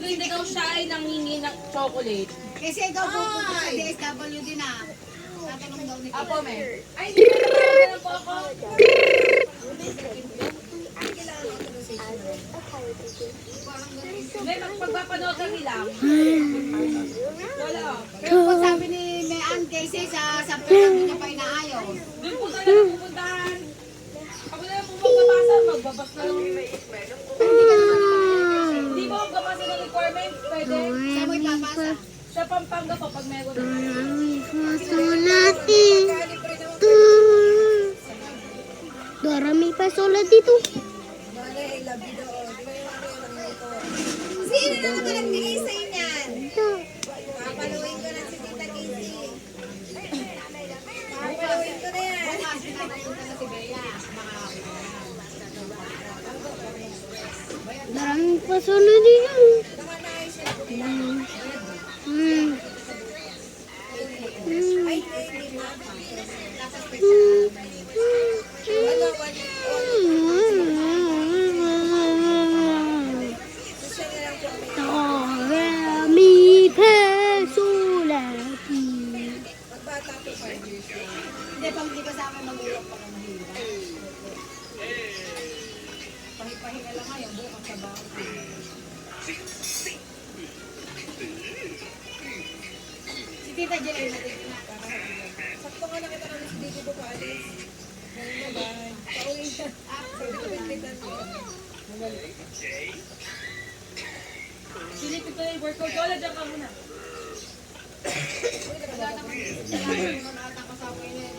hindi daw siya ay nangingi ng chocolate. Kasi ikaw pupunta sa DSWD na. Tatanong daw ni Apo, me. Ay, hindi na po ako. May magpapanood kami lang. Wala. Pero kung sabi ni Mayan Casey sa pera niya pa inaayos. Doon po talaga pupuntahan. Ako na lang po magbabasa. Magbabas na lang. Hindi mo magbabasa ng requirement. Pwede. Sa mo ipapasa. Sa Pampanga po pag meron na. Darami pa sulat dito. Sino na ako nagbigay sa inyan? Papaluin ko na si Tita Casey. Papaluin ko na yan. Bukas pinapunta na si Bea. Darami pa sulat dito. Baka naayos siya. Ay, hindi ma. Ano, gusto niya lang po. Darami pa sulat dito. Magbata po 5 years old. Hindi, pag hindi kasama mag-uulog pa ng mahirap. Pahipahinga lang ngayon, bukas sa bahay. Si Tita Jelay natin pinapara. Sakto nga nakita namin si Didi po paalis. Ganun na ba? Pauwi siya. Sabi ko, pinpitan ko. Silipin ko na yung workout. Wala, dyan ka muna. Wala naman. Wala naman ata kasama yun.